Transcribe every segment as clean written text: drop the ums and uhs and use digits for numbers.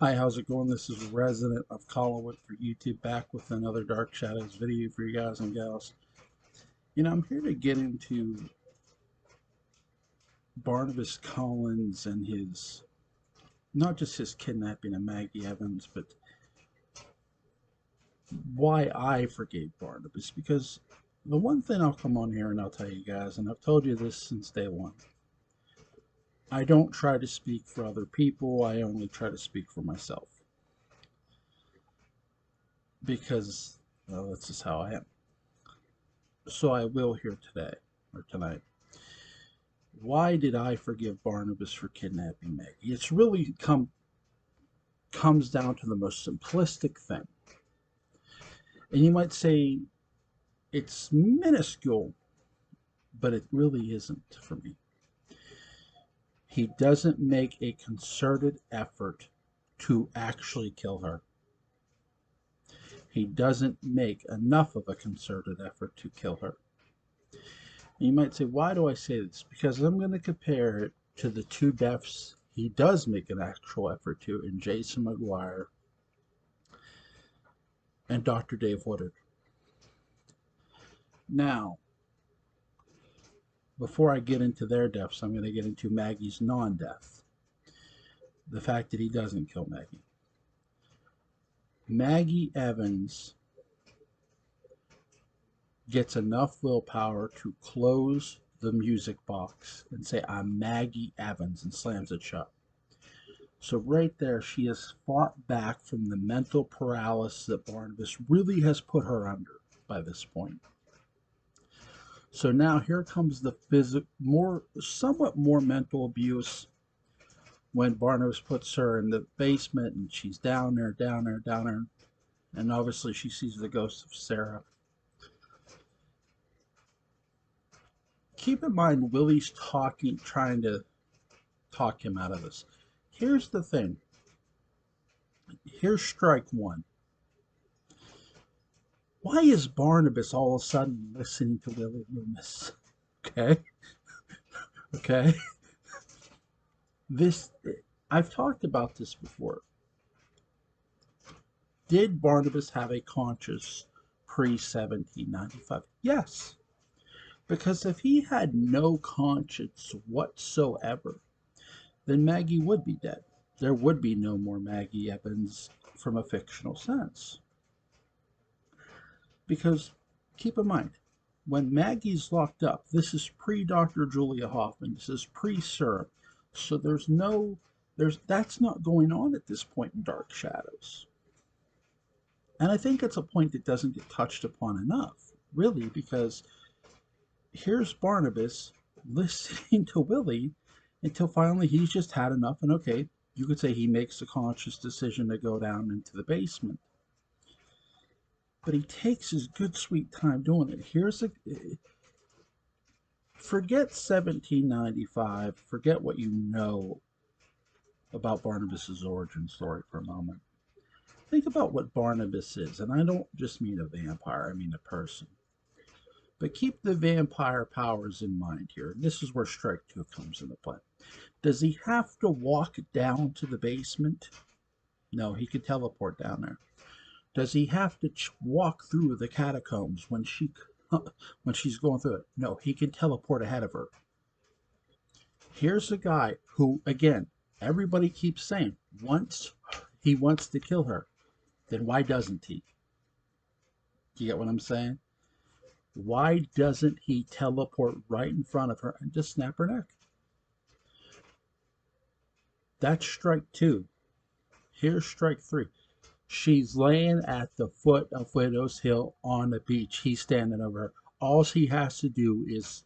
Hi, how's it going? This is Resident of Collinwood for YouTube, back with another Dark Shadows video for you guys and gals. I'm here to get into Barnabas Collins and his, not just his kidnapping of Maggie Evans, but why I forgave Barnabas. Because the one thing I'll come on here and I'll tell you guys, and I've told you this since day one, I don't try to speak for other people, I only try to speak for myself. Because, well, that's just how I am. So I will here today, or tonight. Why did I forgive Barnabas for kidnapping Maggie? It's really comes down to the most simplistic thing. And you might say it's minuscule, but it really isn't for me. He doesn't make a concerted effort to actually kill her. He doesn't make enough of a concerted effort to kill her. And you might say, why do I say this? Because I'm going to compare it to the two deaths he does make an actual effort to in Jason McGuire and Dr. Dave Woodard. Now, before I get into their deaths, I'm going to get into Maggie's non-death. The fact that he doesn't kill Maggie. Maggie Evans gets enough willpower to close the music box and say, "I'm Maggie Evans," and slams it shut. So right there, she has fought back from the mental paralysis that Barnabas really has put her under by this point. So now here comes the somewhat more mental abuse when Barnabas puts her in the basement and she's down there, and obviously she sees the ghost of Sarah. Keep in mind, Willie's trying to talk him out of this. Here's the thing. Here's strike one. Why is Barnabas all of a sudden listening to Willie Loomis? Okay? Okay? I've talked about this before. Did Barnabas have a conscience pre-1795? Yes. Because if he had no conscience whatsoever, then Maggie would be dead. There would be no more Maggie Evans from a fictional sense. Because keep in mind, when Maggie's locked up, this is pre-Dr. Julia Hoffman, this is pre-Syrup, so that's not going on at this point in Dark Shadows. And I think it's a point that doesn't get touched upon enough, really, because here's Barnabas listening to Willie until finally he's just had enough, and okay, you could say he makes a conscious decision to go down into the basement. But he takes his good sweet time doing it. Forget 1795, forget what you know about Barnabas's origin story for a moment. Think about what Barnabas is, and I don't just mean a vampire, I mean a person. But keep the vampire powers in mind here. And this is where strike two comes into play. Does he have to walk down to the basement? No, he could teleport down there. Does he have to walk through the catacombs when she's going through it? No, he can teleport ahead of her. Here's a guy who, again, everybody keeps saying he wants to kill her. Then why doesn't he? You get what I'm saying? Why doesn't he teleport right in front of her and just snap her neck? That's strike two. Here's strike three. She's laying at the foot of Widow's Hill on the beach. He's standing over her. All he has to do is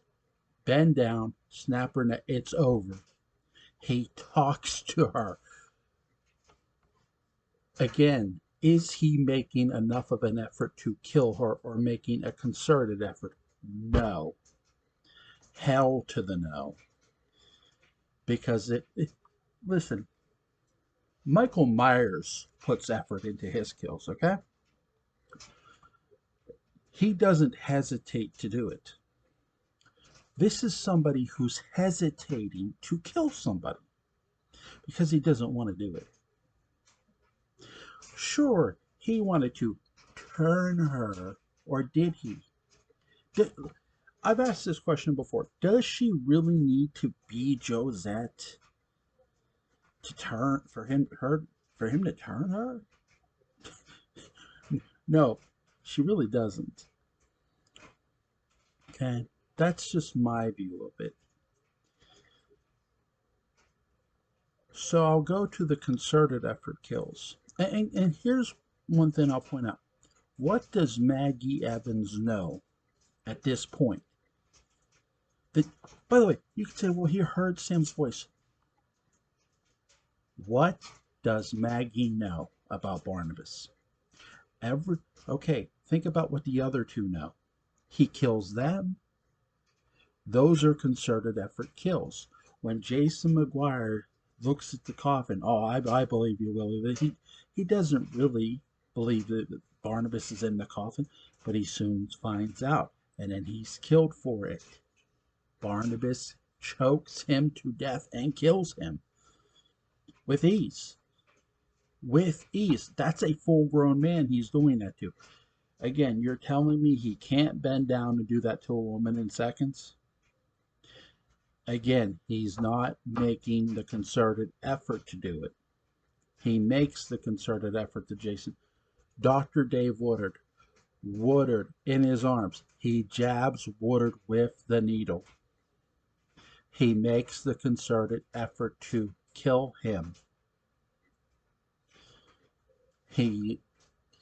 bend down, snap her neck. It's over. He talks to her. Again, is he making enough of an effort to kill her or making a concerted effort? No. Hell to the no. Because listen, Michael Myers puts effort into his kills, okay? He doesn't hesitate to do it. This is somebody who's hesitating to kill somebody because he doesn't want to do it. Sure, he wanted to turn her, or did he? Did, I've asked this question before. Does she really need to be Josette to turn for him to turn her? No, she really doesn't. Okay, that's just my view of it. So I'll go to the concerted effort kills. And here's one thing I'll point out. What does Maggie Evans know at this point? That, by the way, you could say, well, he heard Sam's voice. What does Maggie know about Barnabas? Every Okay, think about what the other two know. He kills them. Those are concerted effort kills. When Jason McGuire looks at the coffin, oh, I believe you, Willie. That he doesn't really believe that Barnabas is in the coffin, but he soon finds out, and then he's killed for it. Barnabas chokes him to death and kills him with ease. With ease. That's a full-grown man he's doing that to. Again, you're telling me he can't bend down and do that to a woman in seconds? Again, he's not making the concerted effort to do it. He makes the concerted effort to Jason. Dr. Dave Woodard. Woodard in his arms. He jabs Woodard with the needle. He makes the concerted effort to kill him. He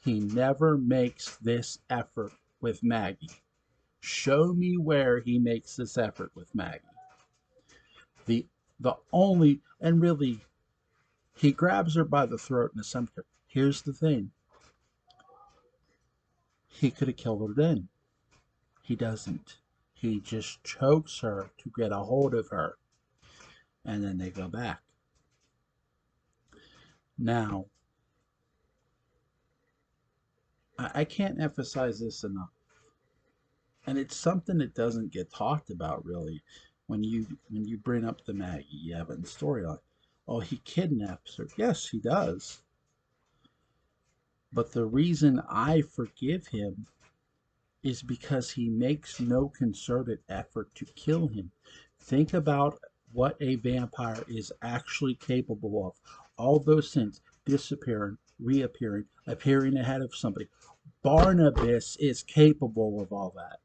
never makes this effort with Maggie. Show me where he makes this effort with Maggie. The only, and really, he grabs her by the throat in the cemetery. Here's the thing. He could have killed her then. He doesn't. He just chokes her to get a hold of her. And then they go back. Now, I can't emphasize this enough. And it's something that doesn't get talked about really when you bring up the Maggie Evans storyline. Oh, he kidnaps her. Yes, he does. But the reason I forgive him is because he makes no concerted effort to kill him. Think about what a vampire is actually capable of. All those things, disappearing, reappearing, appearing ahead of somebody. Barnabas is capable of all that.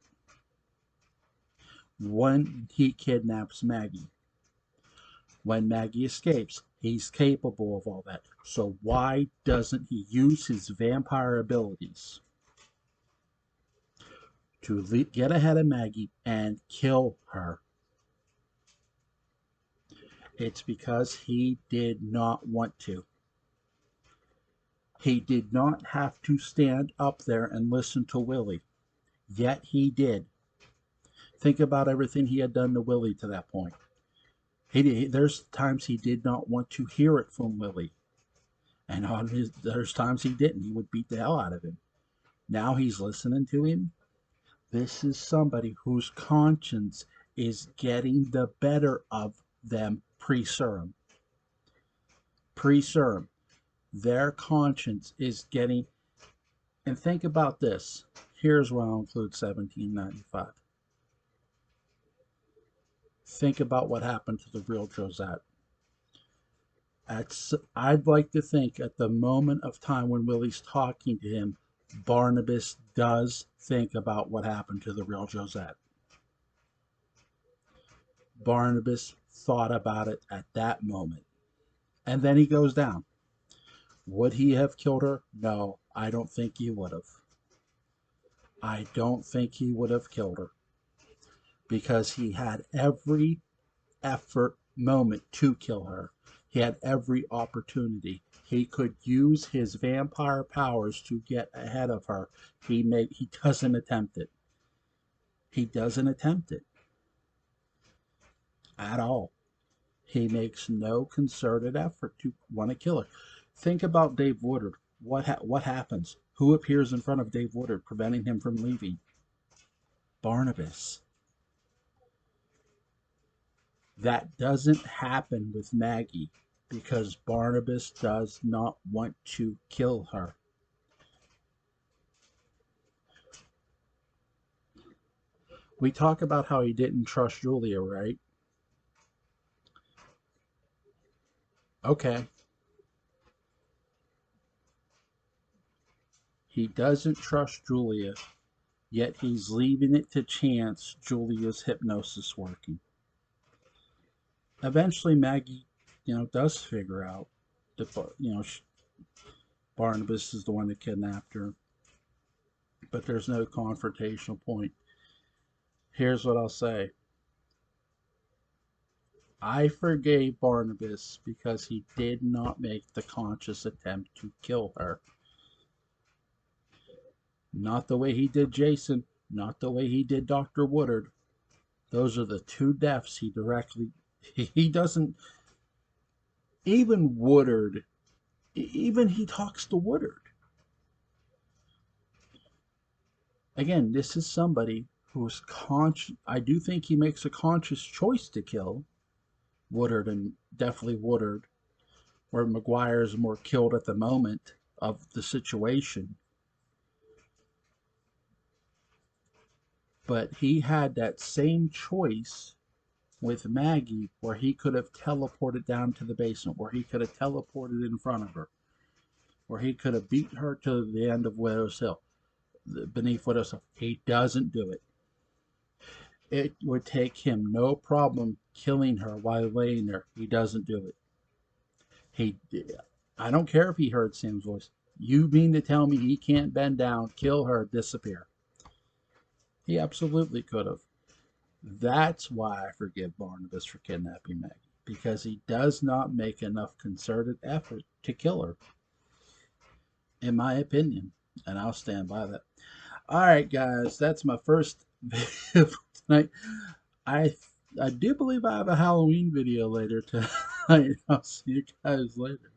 When he kidnaps Maggie, when Maggie escapes, he's capable of all that. So why doesn't he use his vampire abilities to get ahead of Maggie and kill her? It's because he did not want to. He did not have to stand up there and listen to Willie, yet he did. Think about everything he had done to Willie to that point. There's times he did not want to hear it from Willie, and there's times he didn't. He would beat the hell out of him. Now he's listening to him. This is somebody whose conscience is getting the better of them pre-serum. Pre-serum. Their conscience is getting... And think about this. Here's where I'll include 1795. Think about what happened to the real Josette. I'd like to think at the moment of time when Willie's talking to him, Barnabas does think about what happened to the real Josette. Barnabas thought about it at that moment. And then he goes down. Would he have killed her? No, I don't think he would have. I don't think he would have killed her. Because he had every effort moment to kill her. He had every opportunity. He could use his vampire powers to get ahead of her. He doesn't attempt it. He doesn't attempt it at all. He makes no concerted effort to want to kill her. Think about Dave Woodard. What happens? Who appears in front of Dave Woodard, preventing him from leaving? Barnabas. That doesn't happen with Maggie because Barnabas does not want to kill her. We talk about how he didn't trust Julia, right? Okay. He doesn't trust Julia, yet he's leaving it to chance Julia's hypnosis working. Eventually, Maggie, does figure out that, Barnabas is the one that kidnapped her, but there's no confrontational point. Here's what I'll say. I forgave Barnabas because he did not make the conscious attempt to kill her. Not the way he did Jason, not the way he did Dr. Woodard. Those are the two deaths he directly. He doesn't. Even Woodard, even he talks to Woodard. Again, this is somebody who is conscious. I do think he makes a conscious choice to kill Woodard, and definitely Woodard, where McGuire is more killed at the moment of the situation. But he had that same choice with Maggie, where he could have teleported down to the basement, where he could have teleported in front of her, where he could have beat her to the end of Widow's Hill, beneath Widow's Hill. He doesn't do it. It would take him no problem killing her while laying there. He doesn't do it. He, I don't care if he heard Sam's voice. You mean to tell me he can't bend down, kill her, disappear? He absolutely could have. That's why I forgive Barnabas for kidnapping Maggie, because he does not make enough concerted effort to kill her, in my opinion, and I'll stand by that. All right, guys, that's my first video for tonight. I I do believe I have a Halloween video later tonight. I'll see you guys later.